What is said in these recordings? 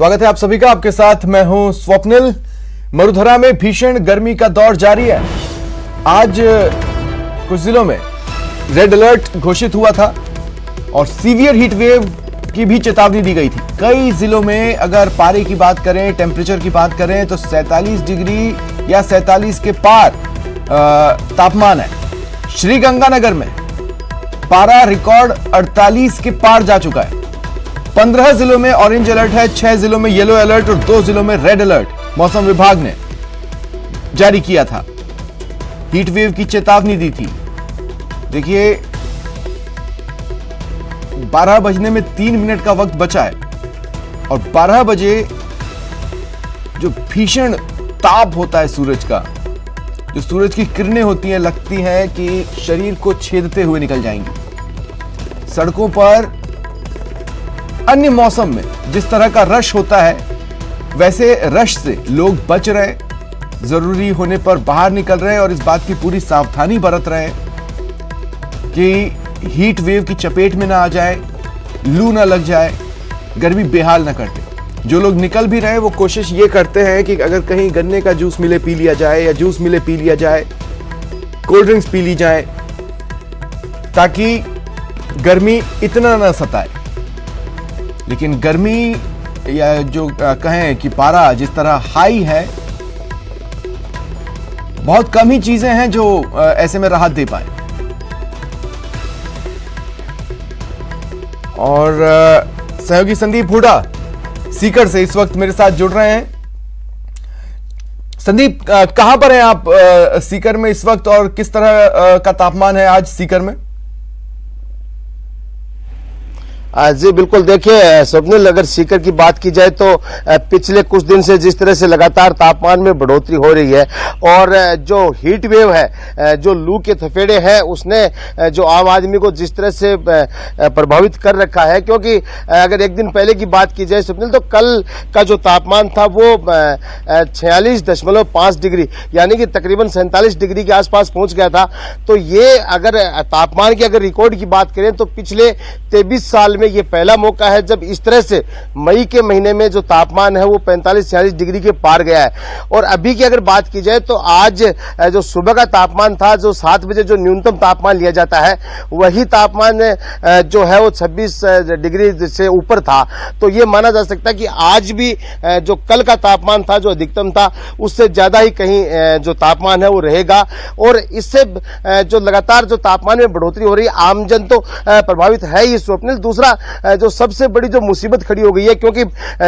स्वागत है आप सभी का। आपके साथ मैं हूं स्वप्निल। मरुधरा में भीषण गर्मी का दौर जारी है। आज कुछ जिलों में रेड अलर्ट घोषित हुआ था और सीवियर हीट वेव की भी चेतावनी दी गई थी। कई जिलों में अगर पारे की बात करें, टेम्परेचर की बात करें तो 47 डिग्री या 47 के पार तापमान है। श्रीगंगानगर में पारा रिकॉर्ड 48 के पार जा चुका है। 15 जिलों में ऑरेंज अलर्ट है, 6 जिलों में येलो अलर्ट और 2 जिलों में रेड अलर्ट मौसम विभाग ने जारी किया था। हीट वेव की चेतावनी दी थी। देखिए 12 बजने में 3 मिनट का वक्त बचा है और 12 बजे जो भीषण ताप होता है सूरज का, जो सूरज की किरणें होती हैं, लगती हैं कि शरीर को छेदते हुए निकल जाएंगी। सड़कों पर अन्य मौसम में जिस तरह का रश होता है वैसे रश से लोग बच रहे, जरूरी होने पर बाहर निकल रहे और इस बात की पूरी सावधानी बरत रहे कि हीट वेव की चपेट में ना आ जाए, लू ना लग जाए, गर्मी बेहाल ना कर दे। जो लोग निकल भी रहे वो कोशिश ये करते हैं कि अगर कहीं गन्ने का जूस मिले पी लिया जाए या जूस मिले पी लिया जाए, कोल्ड ड्रिंक्स पी ली जाए ताकि गर्मी इतना ना सताए। लेकिन गर्मी या जो कहें कि पारा जिस तरह हाई है, बहुत कम ही चीजें हैं जो ऐसे में राहत दे पाए। और सहयोगी संदीप हुडा सीकर से इस वक्त मेरे साथ जुड़ रहे हैं। संदीप, कहां पर हैं आप सीकर में इस वक्त और किस तरह का तापमान है आज सीकर में? जी बिल्कुल, देखिए स्वप्निल, अगर सीकर की बात की जाए तो पिछले कुछ दिन से जिस तरह से लगातार तापमान में बढ़ोतरी हो रही है और जो हीट वेव है, जो लू के थपेड़े हैं, उसने जो आम आदमी को जिस तरह से प्रभावित कर रखा है। क्योंकि अगर एक दिन पहले की बात की जाए स्वप्निल, तो कल का जो तापमान था वो 46.5 डिग्री यानी कि तकरीबन 47 डिग्री के आसपास पहुंच गया था। तो ये अगर तापमान की अगर रिकॉर्ड की बात करें तो पिछले 23 साल में ये पहला मौका है जब इस तरह से मई के महीने में जो तापमान है वो 45-46 डिग्री के पार गया है। और अभी की अगर बात की जाए तो आज जो सुबह का तापमान था, जो 7 बजे जो न्यूनतम तापमान लिया जाता है, वही तापमान जो है वो 26 डिग्री से ऊपर था। तो ये माना जा सकता है कि आज भी जो कल का तापमान था, जो अधिकतम था, उससे ज्यादा ही कहीं जो तापमान है वो रहेगा। और इससे जो लगातार जो तापमान में बढ़ोतरी हो रही है, आमजन तो प्रभावित है ही स्वप्निल। दूसरा जो सबसे बड़ी जो मुसीबत खड़ी हो गई है, क्योंकि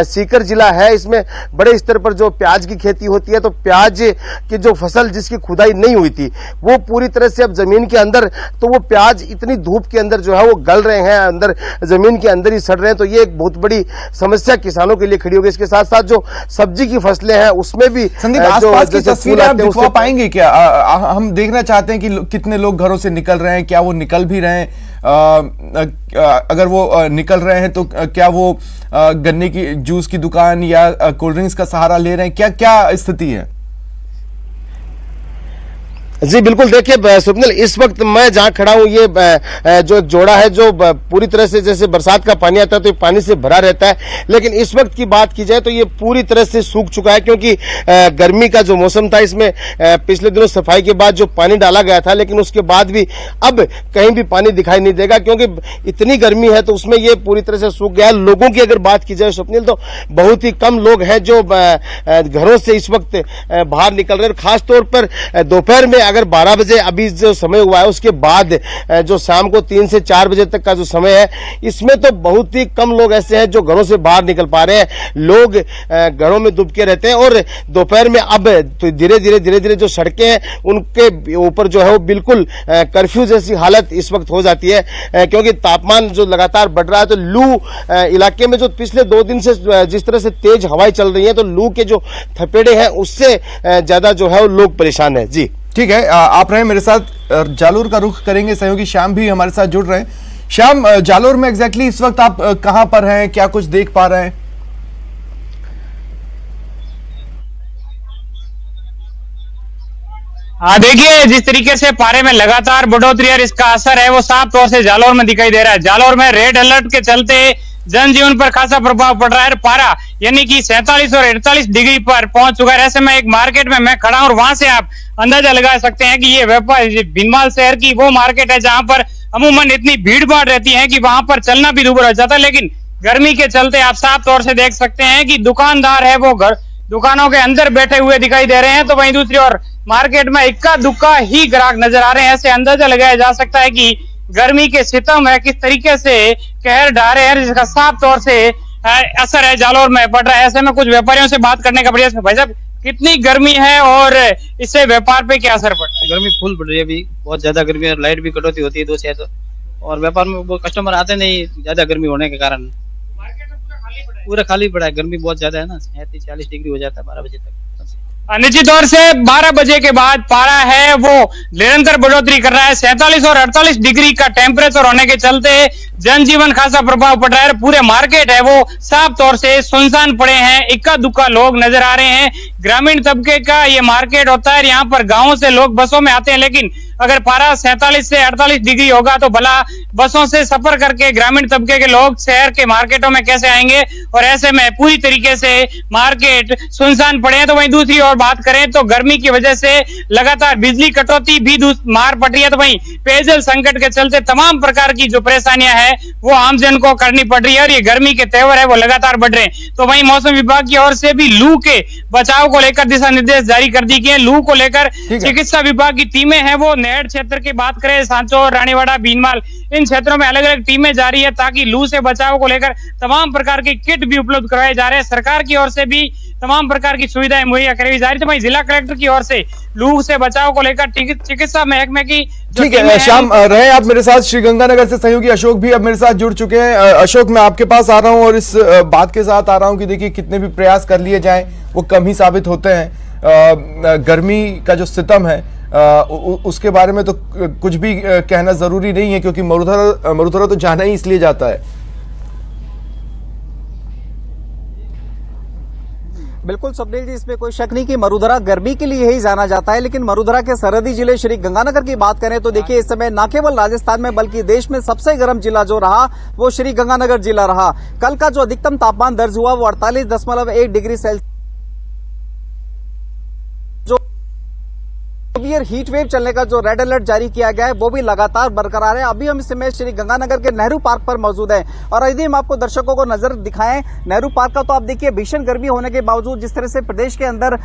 सीकर जिला है, इसमें बड़े स्तर पर जो प्याज की खेती होती है, तो प्याज की जो फसल जिसकी खुदाई नहीं हुई थी वो पूरी तरह से अब जमीन के अंदर, तो वो प्याज इतनी धूप के अंदर जो है वो गल रहे हैं, अंदर जमीन के अंदर ही सड़ रहे हैं। तो ये एक बहुत बड़ी समस्या किसानों के लिए खड़ी हो गई। इसके साथ साथ जो सब्जी की फसलें हैं उसमें भी संदीप, आसपास की तस्वीरें आप दिखवा पाएंगे क्या? हम देखना चाहते हैं कि कितने लोग घरों से निकल रहे हैं, क्या वो निकल भी रहे हैं? अगर वो निकल रहे हैं तो क्या वो गन्ने की जूस की दुकान या कोल्ड ड्रिंक्स का सहारा ले रहे हैं? क्या क्या स्थिति है? जी बिल्कुल, देखिए स्वप्निल, इस वक्त मैं जहां खड़ा हूं, ये जो एक जोड़ा है जो पूरी तरह से, जैसे बरसात का पानी आता है तो पानी से भरा रहता है, लेकिन इस वक्त की बात की जाए तो ये पूरी तरह से सूख चुका है। क्योंकि गर्मी का जो मौसम था, इसमें पिछले दिनों सफाई के बाद जो पानी डाला गया था, लेकिन उसके बाद भी अब कहीं भी पानी दिखाई नहीं देगा, क्योंकि इतनी गर्मी है तो उसमें ये पूरी तरह से सूख गया है। लोगों की अगर बात की जाए स्वप्निल, तो बहुत ही कम लोग हैं जो घरों से इस वक्त बाहर निकल रहे हैं। खासतौर पर दोपहर में अगर 12 बजे अभी जो समय हुआ है, उसके बाद जो शाम को 3 से 4 बजे तक का जो समय है, इसमें तो बहुत ही कम लोग ऐसे हैं जो घरों से बाहर निकल पा रहे हैं। लोग घरों में दुबके रहते हैं और दोपहर में अब तो धीरे धीरे जो सड़कें हैं उनके ऊपर जो है वो बिल्कुल कर्फ्यू जैसी हालत इस वक्त हो जाती है, क्योंकि तापमान जो लगातार बढ़ रहा है। तो लू इलाके में जो पिछले 2 दिन से जिस तरह से तेज हवाएं चल रही हैं, तो लू के जो थपेड़े हैं उससे ज्यादा जो है वो लोग परेशान है। जी ठीक है, आप रहे मेरे साथ। जालोर का रुख करेंगे, सहयोगी श्याम भी हमारे साथ जुड़ रहे हैं। श्याम, जालोर में एग्जैक्टली इस वक्त आप कहां पर हैं, क्या कुछ देख पा रहे हैं? हाँ देखिए, जिस तरीके से पारे में लगातार बढ़ोतरी और इसका असर है वो साफ तौर से जालौर में दिखाई दे रहा है। जालौर में रेड अलर्ट के चलते जनजीवन पर खासा प्रभाव पड़ रहा है। पारा यानी कि 47 और 48 डिग्री पर पहुंच चुका है। ऐसे में एक मार्केट में मैं खड़ा हूं और वहां से आप अंदाजा लगा सकते हैं कि ये व्यापार भीनमाल शहर की वो मार्केट है जहां पर अमूमन इतनी भीड़ भाड़ रहती है कि वहां पर चलना भी दूभर हो जाता है। लेकिन गर्मी के चलते आप साफ तौर से देख सकते हैं कि दुकानदार है वो दुकानों के अंदर बैठे हुए दिखाई दे रहे हैं, तो वहीं दूसरी ओर मार्केट में इक्का दुक्का ही ग्राहक नजर आ रहे हैं। ऐसे अंदाजा लगाया जा सकता है कि गर्मी के सितम है किस तरीके से कहर ढा रहे हैं, जिसका साफ तौर से असर है जालौर में पड़ रहा है। ऐसे में कुछ व्यापारियों से बात करने का प्रयास में, भाई साहब कितनी गर्मी है और इससे व्यापार पे क्या असर पड़ता है? गर्मी फुल पड़ रही है अभी, बहुत ज्यादा गर्मी है, लाइट भी कटौती होती है 2 से तो, और व्यापार में वो कस्टमर आते नहीं ज्यादा गर्मी होने के कारण। मार्केट में पूरा खाली पड़ा है, गर्मी बहुत ज्यादा है ना, 40 डिग्री हो जाता है 12 बजे तक। निश्चित तौर से 12 बजे के बाद पारा है वो निरंतर बढ़ोतरी कर रहा है। 47 और 48 डिग्री का टेम्परेचर होने के चलते जनजीवन खासा प्रभाव पड़ रहा है। पूरे मार्केट है वो साफ तौर से सुनसान पड़े हैं, इक्का दुक्का लोग नजर आ रहे हैं। ग्रामीण तबके का ये मार्केट होता है, यहाँ पर गांवों से लोग बसों में आते हैं, लेकिन अगर पारा 47 से 48 डिग्री होगा तो भला बसों से सफर करके ग्रामीण तबके के लोग शहर के मार्केटों में कैसे आएंगे। और ऐसे में पूरी तरीके से मार्केट सुनसान पड़े हैं। तो वहीं दूसरी ओर बात करें तो गर्मी की वजह से लगातार बिजली कटौती भी मार पड़ रही है, तो वहीं पेयजल संकट के चलते तमाम प्रकार की जो परेशानियां हैं वो आमजन को करनी पड़ रही है और ये गर्मी के तेवर है वो लगातार बढ़ रहे हैं। तो वहीं मौसम विभाग की ओर से भी लू के बचाव को लेकर दिशा निर्देश जारी कर दी गए। लू को लेकर चिकित्सा विभाग की टीमें हैं वो नेहड़ क्षेत्र की बात करें, सांचौर, रानीवाड़ा, भीनमाल, इन क्षेत्रों में अलग अलग टीमें जारी है ताकि लू से बचाव को लेकर तमाम प्रकार की किट भी उपलब्ध करवाए जा रहे हैं। सरकार की ओर से भी तमाम प्रकार की सुविधाएं मुहैया कराई जा रही है। तो वहीं जिला कलेक्टर की ओर से लू से बचाव को लेकर चिकित्सा महकमे की ठीक है। श्याम रहे आप मेरे साथ, श्रीगंगानगर से सहयोगी अशोक भी अब मेरे साथ जुड़ चुके हैं। अशोक, मैं आपके पास आ रहा हूं और इस बात के साथ आ रहा हूं कि देखिए कितने भी प्रयास कर लिए जाएं वो कम ही साबित होते हैं। गर्मी का जो सितम है उसके बारे में तो कुछ भी कहना जरूरी नहीं है, क्योंकि मरुधरा तो जाना ही इसलिए जाता है। बिल्कुल स्वप्निल जी, इसमें कोई शक नहीं कि मरुधरा गर्मी के लिए ही जाना जाता है, लेकिन मरुधरा के सरहदी जिले श्री गंगानगर की बात करें तो देखिए इस समय न केवल राजस्थान में बल्कि देश में सबसे गर्म जिला जो रहा वो श्री गंगानगर जिला रहा। कल का जो अधिकतम तापमान दर्ज हुआ वो 48.1 degree Celsius severe heat wave चलने का जो रेड अलर्ट जारी किया गया है वो भी लगातार बरकरार है। अभी हम इस समय श्री गंगानगर के नेहरू पार्क पर मौजूद हैं और यदि हम आपको दर्शकों को नजर दिखाएं नेहरू पार्क का, तो आप देखिए भीषण गर्मी होने के बावजूद जिस तरह से प्रदेश के अंदर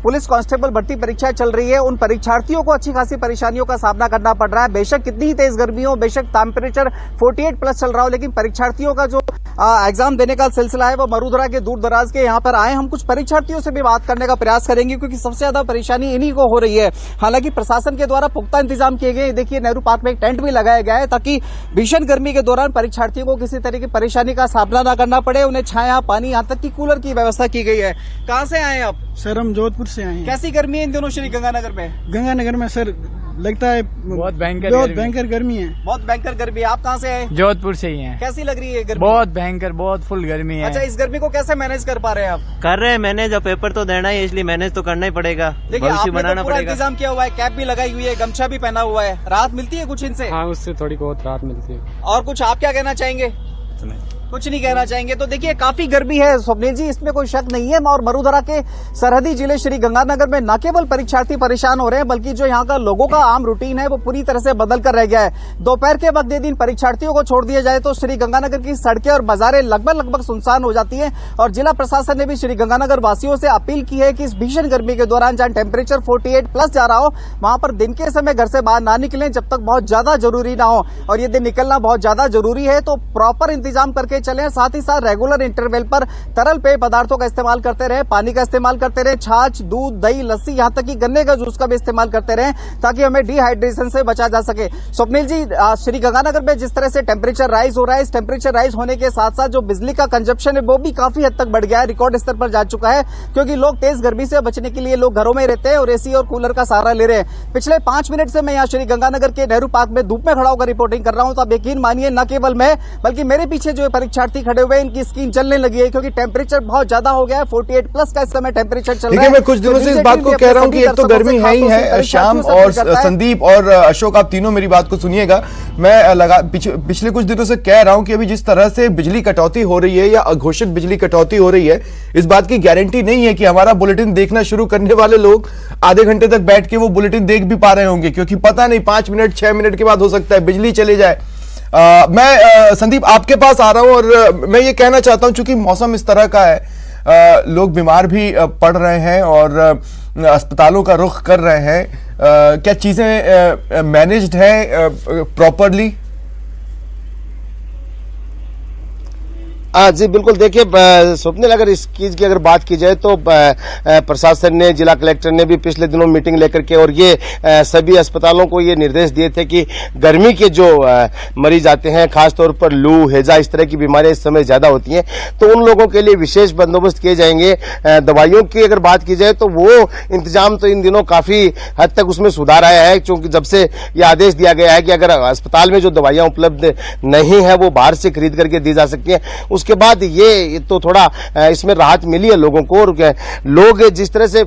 पुलिस कांस्टेबल भर्ती परीक्षाएं चल रही है, उन परीक्षार्थियों को अच्छी खासी परेशानियों का सामना करना पड़ रहा है। बेशक कितनी ही तेज गर्मी हो, बेशक टेम्परेचर 48+ चल रहा हो, लेकिन परीक्षार्थियों का जो एग्जाम देने का सिलसिला है वो मरुधरा के दूर दराज के यहाँ पर आए। हम कुछ परीक्षार्थियों से भी बात करने का प्रयास करेंगे क्योंकि सबसे ज्यादा परेशानी इन्हीं को हो रही है। हालांकि प्रशासन के द्वारा पुख्ता इंतजाम किए गए। देखिए नेहरू पार्क में एक टेंट भी लगाया गया है ताकि भीषण गर्मी के दौरान परीक्षार्थियों को किसी तरह की परेशानी का सामना न करना पड़े। उन्हें छाया, पानी, यहाँ तक कि कूलर की व्यवस्था की गई है। कहाँ से आए आप? सर हम जोधपुर से आए हैं। कैसी गर्मी है इन दिनों श्री गंगानगर में? गंगानगर में सर लगता है बहुत भयंकर गर्मी है। बहुत भयंकर गर्मी है। आप कहाँ से आए? जोधपुर से ही हैं। कैसी लग रही है गर्मी? बहुत भयंकर, बहुत फुल गर्मी है। अच्छा, इस गर्मी को कैसे मैनेज कर पा रहे हैं आप? कर रहे हैं मैनेज, अब पेपर तो देना है इसलिए मैनेज तो करना ही पड़ेगा। देखिए आपने तो पूरा इंतजाम किया हुआ है, कैप भी लगाई हुई है, गमछा भी पहना हुआ है। राहत मिलती है कुछ इनसे? हाँ, उससे थोड़ी बहुत राहत मिलती है। और कुछ आप क्या कहना चाहेंगे? कुछ नहीं कहना चाहेंगे। तो देखिए काफी गर्मी है स्वप्निल जी, इसमें कोई शक नहीं है। और मरुधरा के सरहदी जिले श्री गंगानगर में न केवल परीक्षार्थी परेशान हो रहे हैं बल्कि जो यहाँ का लोगों का आम रूटीन है वो पूरी तरह से बदल कर रह गया है। दोपहर के वक्त यदि इन परीक्षार्थियों को छोड़ दिया जाए तो श्री गंगानगर की सड़कें और बाजारें लगभग सुनसान हो जाती है। और जिला प्रशासन ने भी श्री गंगानगर वासियों से अपील की है कि इस भीषण गर्मी के दौरान जहां टेम्परेचर 48+ जा रहा हो वहां पर दिन के समय घर से बाहर ना निकलें जब तक बहुत ज्यादा जरूरी ना हो। और यदि निकलना बहुत ज्यादा जरूरी है तो प्रॉपर इंतजाम करके चलें। साथ ही साथ रेगुलर इंटरवल पर तरल पेय पदार्थों का इस्तेमाल करते रहे, पानी का इस्तेमाल करते रहे, छाछ, दूध, दही, लस्सी, यहाँ तक कि गन्ने का जूस का भी इस्तेमाल करते रहे ताकि हमें डिहाइड्रेशन से बचा जा सके। स्वप्निल जी, श्री गंगानगर में जिस तरह से टेम्परेचर राइज हो रहा है, इस टेम्परेचर राइज होने के साथ साथ जो बिजली का कंजप्शन है वो भी काफी हद तक बढ़ गया है, रिकॉर्ड स्तर पर जा चुका है क्योंकि लोग तेज गर्मी से बचने के लिए लोग घरों में रहते हैं और एसी और कूलर का सहारा ले रहे हैं। पिछले 5 मिनट से मैं यहाँ श्री गंगानगर के नेहरू पार्क में धूप में खड़ा होकर रिपोर्टिंग कर रहा हूं, तो आप यकीन मानिए न केवल मैं बल्कि मेरे पीछे जो परीक्षार्थी खड़े हुए हैं, इनकी स्किन जलने लगी है क्योंकि टेम्परेचर बहुत ज्यादा हो गया है। 48 प्लस का इस समय टेम्परेचर चल रहा देखिए, है। मैं कुछ दिनों से इस बात को कह रहा हूं कि एक तो गर्मी है ही है। श्याम और संदीप और अशोक, आप तीनों मेरी बात को सुनिएगा। मैं पिछले कुछ दिनों से कह रहा हूं कि अभी जिस तरह से बिजली कटौती हो रही है या अघोषित बिजली कटौती हो रही है, इस बात की गारंटी नहीं है कि हमारा बुलेटिन देखना शुरू करने वाले लोग आधे घंटे तक बैठ के वो बुलेटिन देख भी पा रहे होंगे, क्योंकि पता नहीं 5 मिनट 6 मिनट के बाद हो सकता है बिजली चले जाए। मैं संदीप आपके पास आ रहा हूं और मैं ये कहना चाहता हूं, चूंकि मौसम इस तरह का है, लोग बीमार भी पड़ रहे हैं और अस्पतालों का रुख कर रहे हैं। क्या चीजें मैनेज्ड है प्रॉपरली? जी बिल्कुल। देखिए स्वप्निल, अगर इस चीज की अगर बात की जाए तो प्रशासन ने, जिला कलेक्टर ने भी पिछले दिनों मीटिंग लेकर के और ये सभी अस्पतालों को ये निर्देश दिए थे कि गर्मी के जो मरीज आते हैं, खासतौर पर लू, हैजा, इस तरह की बीमारियां इस समय ज्यादा होती हैं, तो उन लोगों के लिए विशेष बंदोबस्त किए जाएंगे। दवाइयों की अगर बात की जाए तो वो इंतजाम तो इन दिनों काफी हद तक उसमें सुधार आया है, क्योंकि जब से ये आदेश दिया गया है कि अगर अस्पताल में जो दवाइयां उपलब्ध नहीं है वो बाहर से खरीद करके दी जा सकती हैं। उसके बाद ये तो थोड़ा इसमें राहत मिली है लोगों को। और लोग जिस तरह से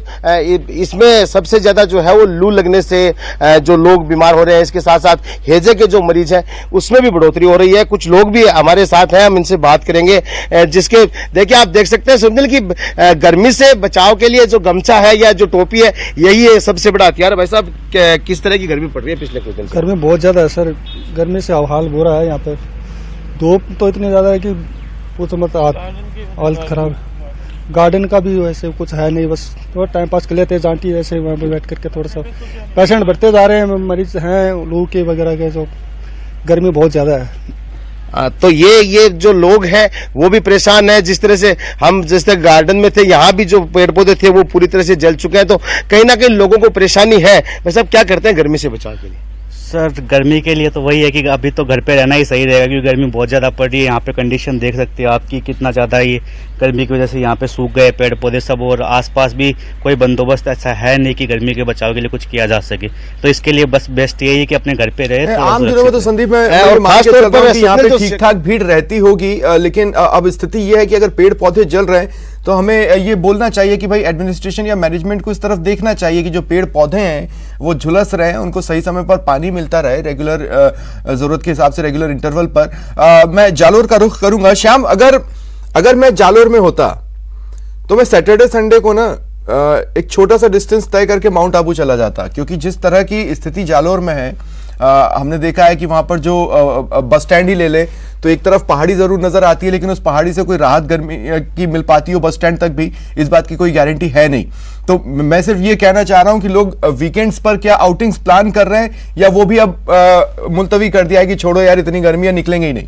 इसमें सबसे ज्यादा जो है वो लू लगने से जो लोग बीमार हो रहे हैं, इसके साथ साथ हैजे के जो मरीज हैं उसमें भी बढ़ोतरी हो रही है। कुछ लोग भी हमारे साथ हैं, हम इनसे बात करेंगे। जिसके देखिए आप देख सकते हैं सुनील की गर्मी से बचाव के लिए जो गमछा है या जो टोपी है, यही है सबसे बड़ा हथियार। भाई साहब, किस तरह की गर्मी पड़ रही है पिछले कुछ दिन से? गर्मी बहुत ज्यादा है सर, गर्मी से हाल बुरा है। यहाँ पे धूप तो इतनी ज्यादा है कि वो तो मतलब हालत खराब। गार्डन का भी वैसे कुछ है नहीं, बस थोड़ा टाइम पास कर लेते हैं, जांटी ऐसे वहाँ पे बैठ करके थोड़ा सा। पेशेंट बढ़ते जा रहे हैं, मरीज हैं लू के वगैरह के, जो गर्मी बहुत ज्यादा है। तो ये जो लोग हैं वो भी परेशान है। जिस तरह से हम जिस तरह गार्डन में थे, यहाँ भी जो पेड़ पौधे थे वो पूरी तरह से जल चुके हैं, तो कहीं ना कहीं लोगों को परेशानी है। वैसे आप क्या करते हैं गर्मी से बचाव के लिए? सर गर्मी के लिए तो वही है कि अभी तो घर पे रहना ही सही रहेगा, क्योंकि गर्मी बहुत ज़्यादा पड़ रही है। यहाँ पे कंडीशन देख सकते हो आपकी, कितना ज़्यादा ये गर्मी की वजह से यहाँ पे सूख गए पेड़ पौधे सब, और आसपास भी कोई बंदोबस्त ऐसा है नहीं कि गर्मी के बचाव के लिए कुछ किया जा सके। तो इसके लिए बस बेस्ट यही है कि अपने घर पे रहे। आम दिनों में तो संदीप यहाँ पे ठीक ठाक भीड़ रहती होगी, लेकिन अब स्थिति ये है कि अगर पेड़ पौधे जल रहे हैं तो हमें ये बोलना चाहिए कि भाई एडमिनिस्ट्रेशन या मैनेजमेंट को इस तरफ देखना चाहिए कि जो पेड़ पौधे हैं वो झुलस रहे हैं, उनको सही समय पर पानी मिलता रहे, रेगुलर जरूरत के हिसाब से रेगुलर इंटरवल पर। मैं जालोर का रुख करूंगा। श्याम, अगर मैं जालोर में होता तो मैं सैटरडे संडे को ना एक छोटा सा डिस्टेंस तय करके माउंट आबू चला जाता, क्योंकि जिस तरह की स्थिति जालोर में है, हमने देखा है कि वहां पर जो बस स्टैंड ही ले ले तो एक तरफ पहाड़ी जरूर नजर आती है, लेकिन उस पहाड़ी से कोई राहत गर्मी की मिल पाती हो बस स्टैंड तक भी, इस बात की कोई गारंटी है नहीं। तो मैं सिर्फ ये कहना चाह रहा हूं कि लोग वीकेंड्स पर क्या आउटिंग्स प्लान कर रहे हैं, या वो भी अब मुलतवी कर दिया है कि छोड़ो यार इतनी गर्मी है, निकलेंगे ही नहीं?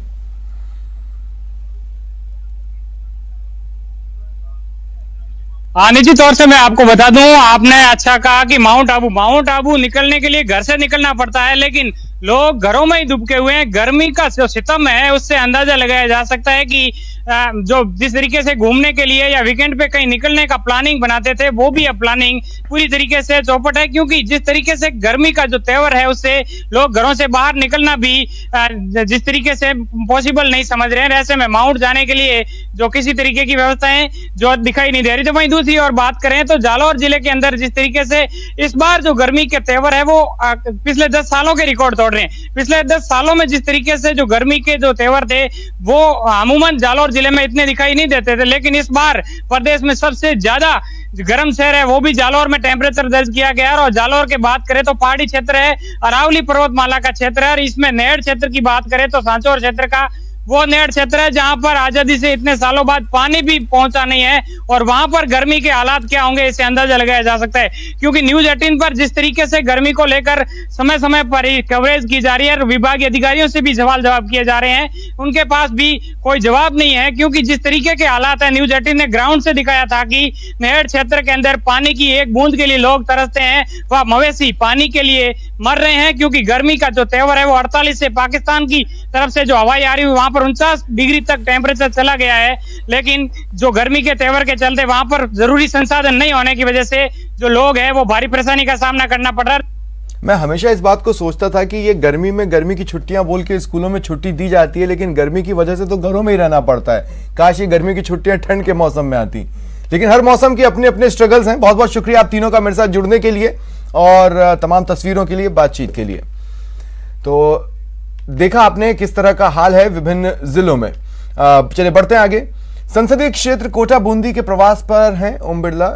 हाँ, निश्चित तौर से मैं आपको बता दूं, आपने अच्छा कहा कि माउंट आबू निकलने के लिए घर से निकलना पड़ता है, लेकिन लोग घरों में ही दुबके हुए हैं। गर्मी का जो सितम है उससे अंदाजा लगाया जा सकता है कि जो जिस तरीके से घूमने के लिए या वीकेंड पे कहीं निकलने का प्लानिंग बनाते थे, वो भी अब प्लानिंग पूरी तरीके से चौपट है, क्योंकि जिस तरीके से गर्मी का जो तेवर है उससे लोग घरों से बाहर निकलना भी जिस तरीके से पॉसिबल नहीं समझ रहे हैं। ऐसे में माउंट जाने के लिए जो किसी तरीके की व्यवस्थाएं जो दिखाई नहीं दे रही। तो वहीं दूसरी ओर बात करें तो जालौर जिले के अंदर जिस तरीके से इस बार जो गर्मी के तेवर है वो पिछले 10 सालों के रिकॉर्ड तोड़ रहे हैं। पिछले 10 सालों में जिस तरीके से जो गर्मी के जो तेवर थे वो अमूमन जालौर जिले में इतने दिखाई नहीं देते थे, लेकिन इस बार प्रदेश में सबसे ज्यादा गर्म शहर है वो भी जालौर में टेम्परेचर दर्ज किया गया है। और जालौर के बात करें तो पहाड़ी क्षेत्र है, अरावली पर्वतमाला का क्षेत्र है, और इसमें नेड़ क्षेत्र की बात करें तो सांचौर क्षेत्र का वो नेड़ क्षेत्र है जहां पर आजादी से इतने सालों बाद पानी भी पहुंचा नहीं है, और वहां पर गर्मी के हालात क्या होंगे इसे अंदाजा लगाया जा सकता है। क्योंकि न्यूज 18 पर जिस तरीके से गर्मी को लेकर समय समय पर ही कवरेज की जा रही है, विभागीय अधिकारियों से भी सवाल जवाब किए जा रहे हैं, उनके पास भी कोई जवाब नहीं है। क्योंकि जिस तरीके के हालात है, न्यूज 18 ने ग्राउंड से दिखाया था कि नेड़ क्षेत्र के अंदर पानी की एक बूंद के लिए लोग तरसते हैं, वह मवेशी पानी के लिए मर रहे हैं, क्योंकि गर्मी का जो तेवर है वो 48 से पाकिस्तान की तरफ से जो हवाई आ रही है वहां पर 49 डिग्री तक टेम्परेचर चला गया है। लेकिन जो गर्मी के तेवर के चलते वहां पर जरूरी संसाधन नहीं होने की वजह से जो लोग हैं वो भारी परेशानी का सामना करना पड़ रहा है। मैं हमेशा इस बात को सोचता था कि ये गर्मी में गर्मी की छुट्टियां बोल के स्कूलों में छुट्टी दी जाती है, लेकिन गर्मी की वजह से तो घरों में ही रहना पड़ता है। काश ये गर्मी की छुट्टियां ठंड के मौसम में आती, लेकिन हर मौसम के अपने अपने स्ट्रगल्स हैं। बहुत बहुत शुक्रिया आप तीनों का मेरे साथ जुड़ने के लिए और तमाम तस्वीरों के लिए, बातचीत के लिए। तो देखा आपने किस तरह का हाल है विभिन्न जिलों में। चलिए बढ़ते हैं आगे। संसदीय क्षेत्र कोटा बूंदी के प्रवास पर हैं ओम बिरला,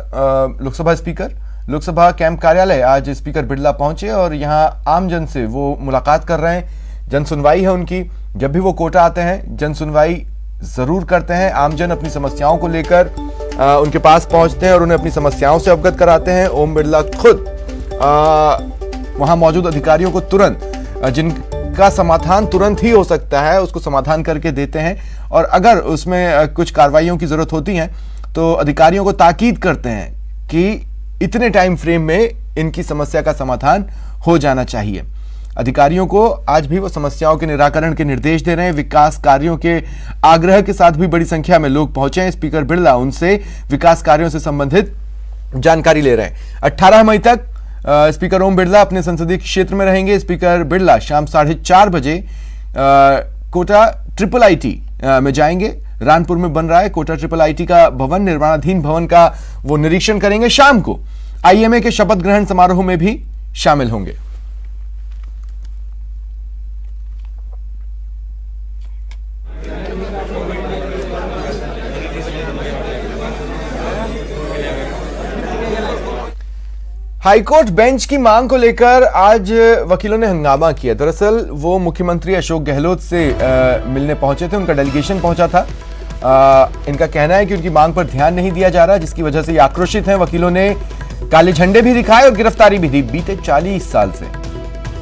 लोकसभा स्पीकर। लोकसभा कैंप कार्यालय आज स्पीकर बिरला पहुंचे और यहां आमजन से वो मुलाकात कर रहे हैं। जन सुनवाई है उनकी। जब भी वो कोटा आते हैं जन सुनवाई जरूर करते हैं। आमजन अपनी समस्याओं को लेकर उनके पास पहुंचते हैं और उन्हें अपनी समस्याओं से अवगत कराते हैं। ओम बिरला खुद वहां मौजूद अधिकारियों को तुरंत, जिनका समाधान तुरंत ही हो सकता है, उसको समाधान करके देते हैं और अगर उसमें कुछ कार्रवाइयों की जरूरत होती है तो अधिकारियों को ताकीद करते हैं कि इतने टाइम फ्रेम में इनकी समस्या का समाधान हो जाना चाहिए। अधिकारियों को आज भी वो समस्याओं के निराकरण के निर्देश दे रहे हैं। विकास कार्यों के आग्रह के साथ भी बड़ी संख्या में लोग पहुंचे हैं। स्पीकर बिरला उनसे विकास कार्यों से संबंधित जानकारी ले रहे हैं। 18 मई तक स्पीकर ओम बिरला अपने संसदीय क्षेत्र में रहेंगे। स्पीकर बिरला शाम 4:30 बजे कोटा IIIT में जाएंगे। रानपुर में बन रहा है कोटा IIIT का भवन, निर्माणाधीन भवन का वो निरीक्षण करेंगे। शाम को IMA के शपथ ग्रहण समारोह में भी शामिल होंगे। हाईकोर्ट बेंच की मांग को लेकर आज वकीलों ने हंगामा किया। दरअसल वो मुख्यमंत्री अशोक गहलोत से मिलने पहुंचे थे, उनका डेलीगेशन पहुंचा था। इनका कहना है कि उनकी मांग पर ध्यान नहीं दिया जा रहा, जिसकी वजह से ये आक्रोशित हैं। वकीलों ने काले झंडे भी दिखाए और गिरफ्तारी भी दी। बीते 40 साल से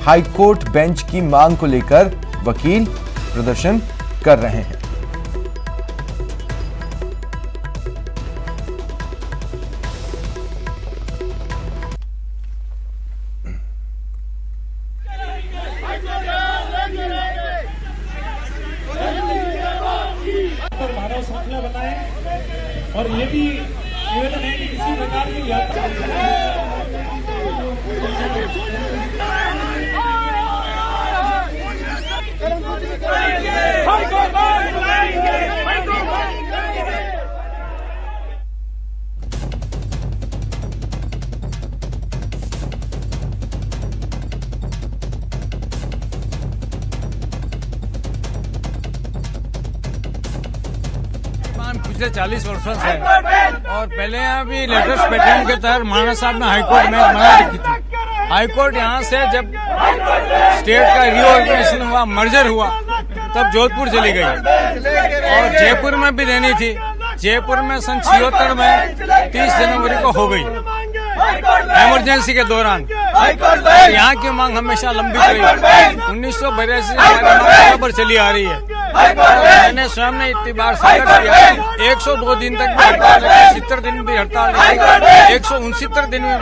हाईकोर्ट बेंच की मांग को लेकर वकील प्रदर्शन कर रहे हैं। और ये भी निवेदन है कि किसी प्रकार की पिछले 40 वर्षों से और पहले यहाँ भी लेटेस्ट पैटर्न के तहत महाराणा साहब ने हाईकोर्ट में मना लिखी थी। हाईकोर्ट यहाँ से जब स्टेट का रीऑर्गेनाइजेशन हुआ, मर्जर हुआ, तब जोधपुर चली गई और जयपुर में भी रहनी थी। जयपुर में सन 76 में 30 जनवरी को हो गई इमरजेंसी के दौरान। यहाँ की मांग हमेशा लंबित रही। 1982 से बराबर चली आ रही है। मैंने स्वयं ने इतनी बार संघर्ष किया। 102 दिन तक भी हड़ताल रही, 70 दिन भी हड़ताल रही, 169 दिन में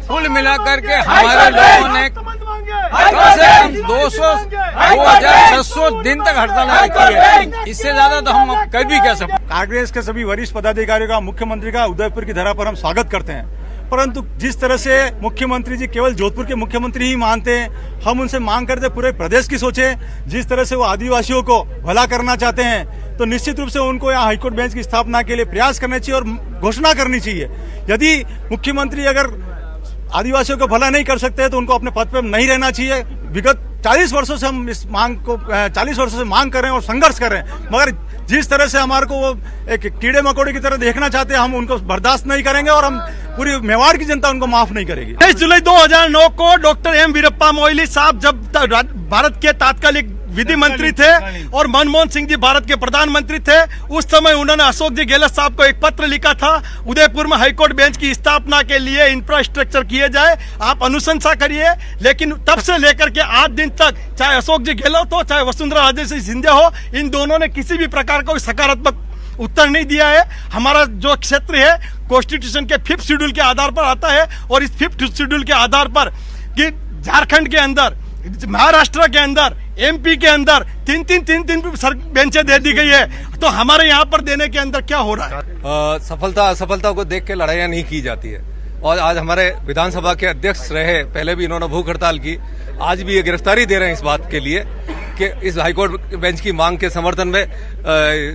कुल मिलाकर के हमारे लोगों ने कम से कम 2600 दिन तक हड़ताल रखी है। इससे ज्यादा तो हम कर भी क्या सकते। कांग्रेस के सभी वरिष्ठ पदाधिकारियों का, मुख्यमंत्री का उदयपुर की धरा पर हम स्वागत करते हैं, परंतु जिस तरह से मुख्यमंत्री जी केवल जोधपुर के मुख्यमंत्री ही मानते हैं, हम उनसे मांग करते पूरे प्रदेश की सोचे। जिस तरह से वो आदिवासियों को भला करना चाहते हैं तो निश्चित रूप से उनको यहाँ हाईकोर्ट बेंच की स्थापना के लिए प्रयास करने चाहिए और घोषणा करनी चाहिए। यदि मुख्यमंत्री अगर आदिवासियों को भला नहीं कर सकते तो उनको अपने पद पर नहीं रहना चाहिए। विगत 40 वर्षों से हम इस मांग को 40 वर्षों से मांग कर रहे हैं और संघर्ष कर रहे हैं, मगर जिस तरह से हमारे को वो एक कीड़े मकोड़े की तरह देखना चाहते हैं, हम उनको बर्दाश्त नहीं करेंगे और हम पूरी मेवाड़ की जनता उनको माफ नहीं करेगी। 23 जुलाई 2009 को डॉक्टर एम वीरप्पा मोइली साहब जब भारत के तात्कालिक विधि मंत्री थे और मनमोहन सिंह जी भारत के प्रधानमंत्री थे, उस समय उन्होंने अशोक जी गहलोत साहब को एक पत्र लिखा था, उदयपुर में हाईकोर्ट बेंच की स्थापना के लिए इंफ्रास्ट्रक्चर किए जाए, आप अनुशंसा करिए। लेकिन तब से लेकर के आज दिन तक, चाहे अशोक जी गहलोत हो चाहे वसुंधरा राजे सिंधिया हो, इन दोनों ने किसी भी प्रकार का सकारात्मक उत्तर नहीं दिया है। हमारा जो क्षेत्र है कॉन्स्टिट्यूशन के 5th शेड्यूल के आधार पर आता है और इस 5th शेड्यूल के आधार पर कि झारखंड के अंदर, महाराष्ट्र के अंदर, MP के अंदर तीन बेंचें दे दी गई है, तो हमारे यहाँ पर देने के अंदर क्या हो रहा है? सफलता असफलता को देख के लड़ाइयाँ नहीं की जाती है। और आज हमारे विधानसभा के अध्यक्ष रहे, पहले भी इन्होंने भूख हड़ताल की, आज भी ये गिरफ्तारी दे रहे हैं इस बात के लिए कि इस हाईकोर्ट बेंच की मांग के समर्थन में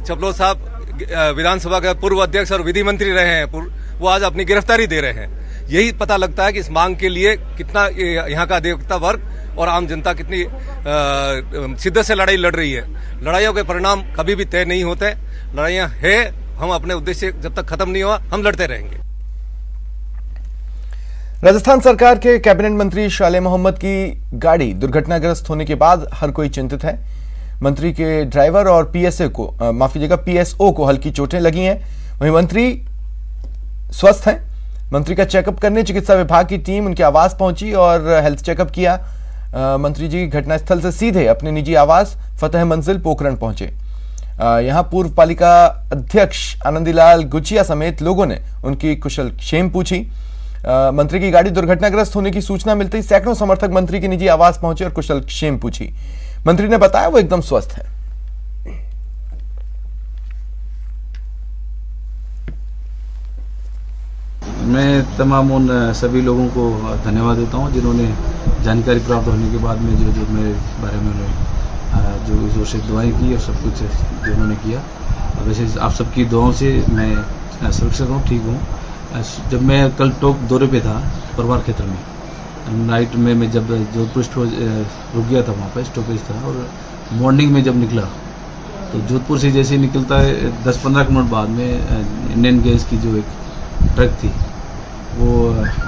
चपलोद साहब विधानसभा के पूर्व अध्यक्ष और विधि मंत्री रहे हैं, वो आज अपनी गिरफ्तारी दे रहे हैं। यही पता लगता है कि इस मांग के लिए कितना यहाँ का अधिवक्ता वर्ग और आम जनता कितनी शिद्दत से लड़ाई लड़ रही है। लड़ाइयों के परिणाम कभी भी तय नहीं होते, लड़ाइयाँ है, हम अपने उद्देश्य जब तक खत्म नहीं हुआ हम लड़ते रहेंगे। राजस्थान सरकार के कैबिनेट मंत्री शाले मोहम्मद की गाड़ी दुर्घटनाग्रस्त होने के बाद हर कोई चिंतित है। मंत्री के ड्राइवर और पीएसओ को हल्की चोटें लगी हैं, वहीं मंत्री स्वस्थ हैं। मंत्री का चेकअप करने चिकित्सा विभाग की टीम उनके आवास पहुंची और हेल्थ चेकअप किया। मंत्री जी घटनास्थल से सीधे अपने निजी आवास फतेह मंजिल पोखरण पहुंचे। यहां पूर्व पालिका अध्यक्ष आनंदीलाल गुचिया समेत लोगों ने उनकी कुशल क्षेम पूछी। मंत्री की गाड़ी दुर्घटनाग्रस्त होने की सूचना मिलते ही सैकड़ों समर्थक मंत्री के निजी आवास पहुंचे और कुशल क्षेम पूछी। मंत्री ने बताया वो एकदम स्वस्थ है। मैं तमाम उन सभी लोगों को धन्यवाद देता हूं जिन्होंने जानकारी प्राप्त होने के बाद में जो मेरे बारे में जो से दुआएं की और सब कुछ जो उन्होंने किया। वैसे आप सबकी दुआओं से मैं सुरक्षित हूँ, ठीक हूँ। जब मैं कल टोक दौरे पे था परिवार क्षेत्र में, नाइट में मैं जब जोधपुर रुक गया था, वहाँ पर स्टॉपेज था, और मॉर्निंग में जब निकला तो जोधपुर से जैसे निकलता है 10-15 मिनट बाद में इंडियन गैस की जो एक ट्रक थी वो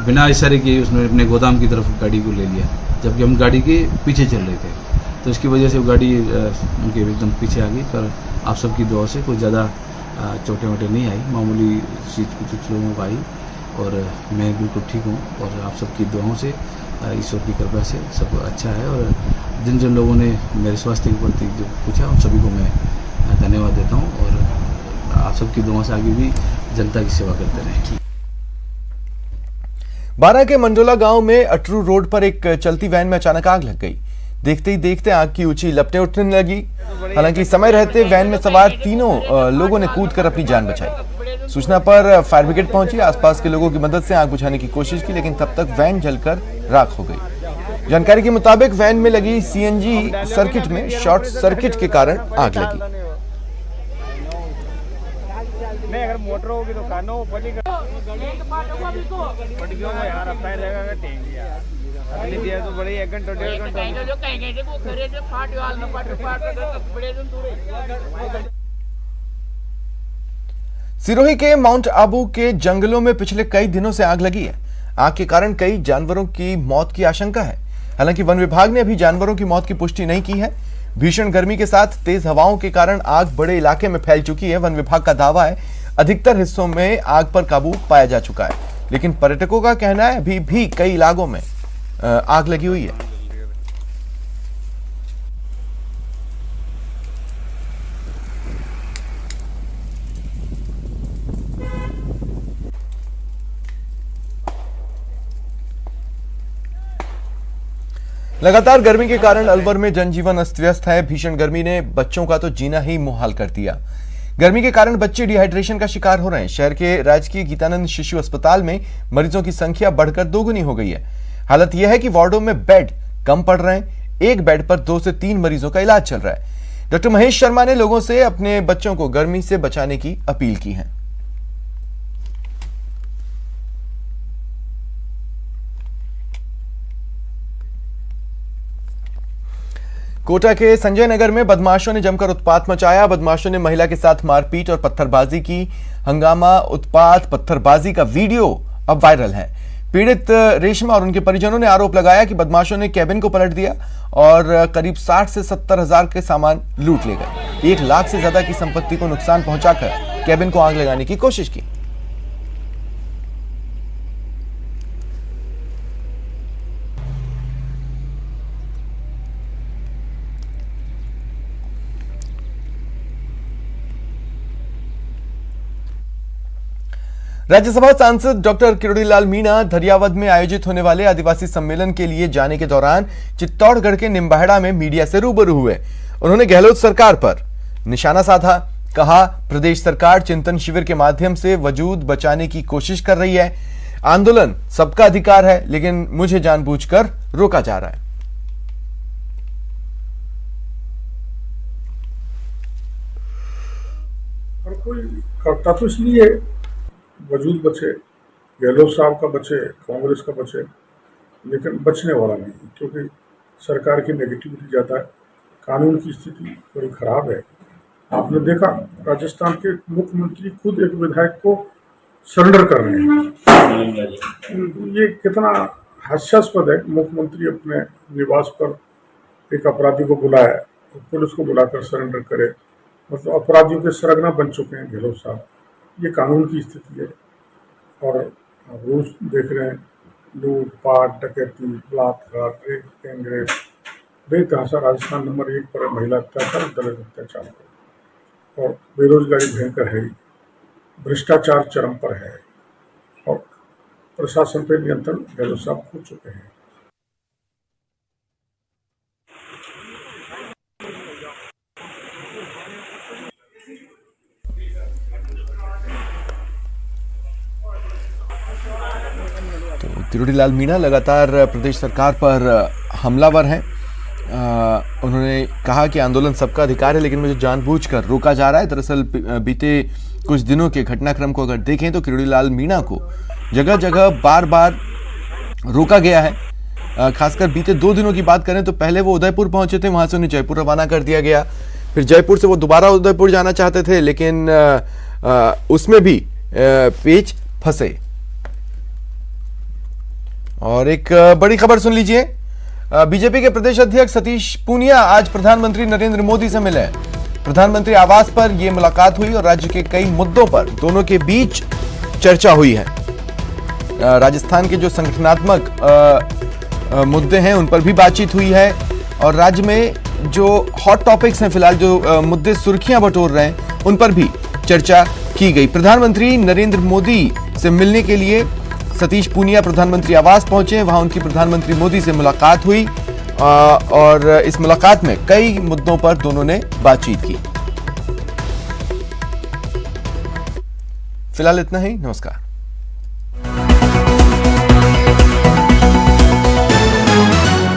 बिना इशारे किए उसने अपने गोदाम की तरफ गाड़ी को ले लिया, जबकि हम गाड़ी के पीछे चल रहे थे। तो इसकी वजह से वो गाड़ी उनके एकदम पीछे आ गई। पर आप सबकी दुआ से कोई ज़्यादा चोटें वोटें नहीं आई, मामूली चीज कुछ लोगों को आई और मैं बिल्कुल ठीक हूँ। और आप सबकी दुआओं से, ईश्वर की कृपा से सब अच्छा है। और जिन जिन लोगों ने मेरे स्वास्थ्य के प्रति जो पूछा उन सभी को मैं धन्यवाद देता हूँ और आप सबकी दुआओं से आगे भी जनता की सेवा करते रहें। बारां के मंडोला गांव में अटरू रोड पर एक चलती वैन में अचानक आग लग गई। देखते ही देखते आग की ऊंची लपटें उठने लगी। हालांकि समय रहते वैन में सवार तीनों लोगों ने कूदकर अपनी जान बचाई। सूचना पर फायर ब्रिगेड पहुंची, आसपास के लोगों की मदद से आग बुझाने की कोशिश की, लेकिन तब तक वैन जलकर राख हो गई। जानकारी के मुताबिक वैन में लगी सीएनजी सर्किट में शॉर्ट सर्किट के कारण आग लगी। नहीं, अगर मोटर होगी तो कानो पड़ी यार अपना रहेगा अगली दिया तो बड़ी 1 घंटा 1.5 घंटा। सिरोही के माउंट आबू के जंगलों में पिछले कई दिनों से आग लगी है। आग के कारण कई जानवरों की मौत की आशंका है। हालांकि वन विभाग ने अभी जानवरों की मौत की पुष्टि नहीं की है। भीषण गर्मी के साथ तेज हवाओं के कारण आग बड़े इलाके में फैल चुकी है। वन विभाग का दावा है अधिकतर हिस्सों में आग पर काबू पाया जा चुका है, लेकिन पर्यटकों का कहना है अभी भी कई इलाकों में आग लगी हुई है। लगातार गर्मी के कारण अलवर में जनजीवन अस्त व्यस्त है। भीषण गर्मी ने बच्चों का तो जीना ही मुहाल कर दिया। गर्मी के कारण बच्चे डिहाइड्रेशन का शिकार हो रहे हैं। शहर के राजकीय गीतानंद शिशु अस्पताल में मरीजों की संख्या बढ़कर 2 गुनी हो गई है। हालत यह है कि वार्डों में बेड कम पड़ रहे हैं। एक बेड पर 2 से 3 मरीजों का इलाज चल रहा है। डॉक्टर महेश शर्मा ने लोगों से अपने बच्चों को गर्मी से बचाने की अपील की है। कोटा के संजय नगर में बदमाशों ने जमकर उत्पात मचाया। बदमाशों ने महिला के साथ मारपीट और पत्थरबाजी की। हंगामा, उत्पात, पत्थरबाजी का वीडियो अब वायरल है। पीड़ित रेशमा और उनके परिजनों ने आरोप लगाया कि बदमाशों ने केबिन को पलट दिया और करीब 60 से 70 हजार के सामान लूट ले गए। 1 लाख से ज्यादा की संपत्ति को नुकसान पहुंचाकर केबिन को आग लगाने की कोशिश की। राज्यसभा सांसद डॉक्टर किरोड़ीलाल मीणा धरियावद में आयोजित होने वाले आदिवासी सम्मेलन के लिए जाने के दौरान चित्तौड़गढ़ के निम्बाहेड़ा में मीडिया से रूबरू हुए। उन्होंने गहलोत सरकार पर निशाना साधा। कहा, प्रदेश सरकार चिंतन शिविर के माध्यम से वजूद बचाने की कोशिश कर रही है। आंदोलन सबका अधिकार है, लेकिन मुझे जानबूझकर रोका जा रहा है। और कोई करता तो इसलिए वजूद बचे, गहलोत साहब का बचे, कांग्रेस का बचे, लेकिन बचने वाला नहीं, क्योंकि सरकार की नेगेटिविटी ज़्यादा है, कानून की स्थिति बड़ी खराब है। आपने देखा राजस्थान के मुख्यमंत्री खुद एक विधायक को सरेंडर कर रहे हैं। ये कितना हास्यास्पद है। मुख्यमंत्री अपने निवास पर एक अपराधी को बुलाया, पुलिस को बुलाकर सरेंडर करे, मतलब अपराधियों के सरगना बन चुके हैं गहलोत साहब। ये कानून की स्थिति है। और आप रोज देख रहे हैं लूटपाट, डकैती, बलात्कार, रेप, गैंगरेप, बेतहाशा राजस्थान नंबर 1 पर है महिला अत्याचार, दलित अत्याचार पर। और बेरोजगारी भयंकर है, भ्रष्टाचार चरम पर है, और प्रशासन पर नियंत्रण गहलोत साहब खो चुके हैं। किरोड़ीलाल मीणा लगातार प्रदेश सरकार पर हमलावर हैं। उन्होंने कहा कि आंदोलन सबका अधिकार है, लेकिन मुझे जानबूझकर रोका जा रहा है। दरअसल बीते कुछ दिनों के घटनाक्रम को अगर देखें तो किरोड़ीलाल मीणा को जगह जगह बार बार रोका गया है। खासकर बीते 2 दिनों की बात करें तो पहले वो उदयपुर पहुंचे थे, वहां से उन्हें जयपुर रवाना कर दिया गया। फिर जयपुर से वो दोबारा उदयपुर जाना चाहते थे, लेकिन उसमें भी पेच फंसे। और एक बड़ी खबर सुन लीजिए। बीजेपी के प्रदेश अध्यक्ष सतीश पूनिया आज प्रधानमंत्री नरेंद्र मोदी से मिले। प्रधानमंत्री आवास पर यह मुलाकात हुई और राज्य के कई मुद्दों पर दोनों के बीच चर्चा हुई है। राजस्थान के जो संगठनात्मक मुद्दे हैं उन पर भी बातचीत हुई है, और राज्य में जो हॉट टॉपिक्स हैं, फिलहाल जो मुद्दे सुर्खियां बटोर रहे हैं, उन पर भी चर्चा की गई। प्रधानमंत्री नरेंद्र मोदी से मिलने के लिए सतीश पूनिया प्रधानमंत्री आवास पहुंचे। वहां उनकी प्रधानमंत्री मोदी से मुलाकात हुई, और इस मुलाकात में कई मुद्दों पर दोनों ने बातचीत की। फिलहाल इतना ही। नमस्कार।